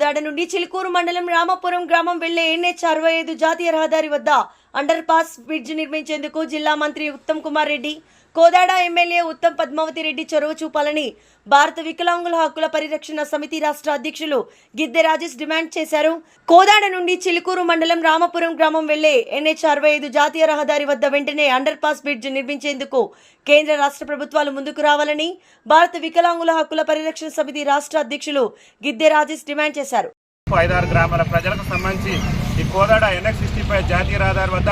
కోదాడ నుండి చిలుకూరు మండలం రామాపురం గ్రామం వెళ్లే NH 65 జాతీయ రహదారి వద్ద అండర్ పాస్ బ్రిడ్జ్ నిర్మించేందుకు జిల్లా మంత్రి ఉత్తమ్ కుమార్ రెడ్డి, కోదాడ ఎమ్మెల్యే ఉత్తమ్ పద్మావతి రెడ్డి చొరవ చూపాలని భారత వికలాంగుల హక్కుల పరిరక్షణ సమితి రాష్ట్ర అధ్యక్షులు గిద్దె రాజేష్ డిమాండ్ చేశారు. కోదాడ నుండి చిలుకూరు మండలం రామాపురం గ్రామం వెళ్లే NH 65 జాతీయ రహదారి వద్ద వెంటనే అండర్ పాస్ బ్రిడ్జ్ నిర్మించేందుకు కేంద్ర రాష్ట్ర ప్రభుత్వాలు ముందుకు రావాలని భారత వికలాంగుల హక్కుల పరిరక్షణ సమితి రాష్ట్ర అధ్యక్షులు గిద్దె రాజేష్ డిమాండ్ చేశారు. 5-6 గ్రామాల ప్రజలకు సంబంధించి ఈ కోదాడ NH 65 జాతీయ రహదారి వద్ద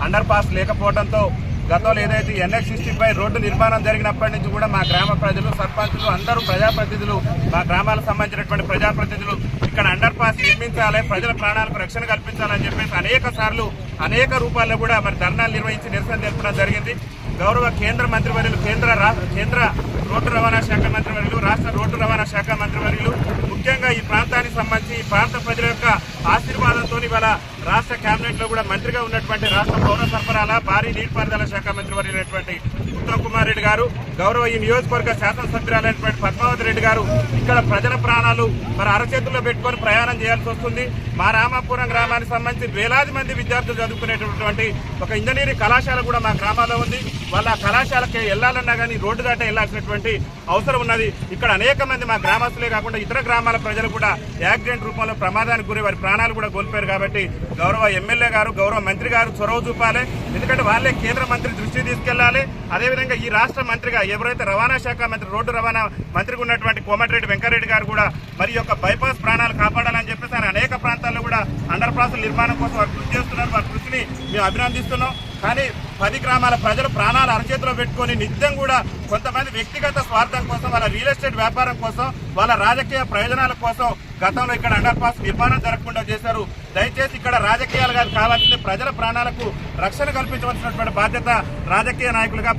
అండర్ పాస్ లేకపోవడంతో గతంలో ఏదైతే NH 65 రోడ్డు నిర్మాణం జరిగినప్పటి నుంచి కూడా మా గ్రామ ప్రజలు, సర్పంచులు, అందరూ ప్రజాప్రతినిధులు, మా గ్రామాలకు సంబంధించినటువంటి ప్రజాప్రతినిధులు ఇక్కడ అండర్ పాస్ నిర్మించాలి, ప్రజల ప్రాణాలకు రక్షణ కల్పించాలని చెప్పేసి అనేక సార్లు అనేక రూపాల్లో కూడా మరి ధర్నాలు నిర్వహించి నిరసన తెలపడం జరిగింది. గౌరవ కేంద్ర మంత్రివర్యులు, కేంద్ర రోడ్డు రవాణా శాఖ మంత్రివర్యులు, రాష్ట్ర రోడ్డు రవాణా శాఖ మంత్రివర్యులు ముఖ్యంగా ఈ ప్రాంతానికి సంబంధించి ఈ ప్రాంత ప్రజల యొక్క ఆశీర్వాదంతో ఇవాళ రాష్ట్ర కేబినెట్ లో కూడా మంత్రిగా ఉన్నటువంటి రాష్ట్ర పౌర సరఫరాల, భారీ నీటిపారుదల శాఖ మంత్రివర్యులైనటువంటి ఉత్తమ్ కుమార్ రెడ్డి గారు, గౌరవ ఈ నియోజకవర్గ శాసనసభ్యురాలైనటువంటి పద్మావతి రెడ్డి గారు ఇక్కడ ప్రజల ప్రాణాలు మరి అరచేతుల్లో పెట్టుకొని ప్రయాణం చేయాల్సి వస్తుంది. మా రామాపురం గ్రామానికి సంబంధించి వేలాది మంది విద్యార్థులు చదువుకునేటటువంటి ఒక ఇంజనీరింగ్ కళాశాల కూడా మా గ్రామాల్లో ఉంది. వాళ్ళ కళాశాలకి వెళ్లాలన్నా కానీ రోడ్డు దాట వెళ్లాల్సినటువంటి అవసరం ఉన్నది. ఇక్కడ అనేక మంది మా గ్రామస్తులే కాకుండా ఇతర గ్రామాల ప్రజలు కూడా యాక్సిడెంట్ రూపంలో ప్రమాదానికి గురి వారి ప్రాణాలు కూడా కోల్పోయారు. కాబట్టి గౌరవ ఎమ్మెల్యే గారు, గౌరవ మంత్రి గారు చొరవ చూపాలి. ఎందుకంటే వాళ్ళే కేంద్ర మంత్రి దృష్టికి తీసుకెళ్లాలి. అదేవిధంగా ఈ రాష్ట్ర మంత్రిగా ఎవరైతే రవాణా శాఖ మంత్రి, రోడ్డు రవాణా మంత్రిగా ఉన్నటువంటి కోమటిరెడ్డి వెంకటరెడ్డి గారు కూడా మరి యొక్క బైపాస్ ప్రాణాలు కాపాడాలని చెప్పేసి ఆయన అనేక ప్రాంతాల్లో కూడా అండర్ పాస్ నిర్మాణం కోసం వారు కృషి చేస్తున్నారు. వారి కృషిని మేము అభినందిస్తున్నాం. కానీ 10 గ్రామాల ప్రజలు ప్రాణాలు అరచేతిలో పెట్టుకొని నిత్యం కూడా కొంతమంది వ్యక్తిగత స్వార్థం కోసం, వాళ్ళ రియల్ ఎస్టేట్ వ్యాపారం కోసం, వాళ్ళ రాజకీయ ప్రయోజనాల కోసం గతంలో ఇక్కడ అండర్ పాస్ నిర్మాణం జరగకుండా చేశారు. దయచేసి ఇక్కడ రాజకీయాలుగా కావాల్సింది ప్రజల ప్రాణాలకు రక్షణ కల్పించవలసినటువంటి బాధ్యత రాజకీయ నాయకులుగా,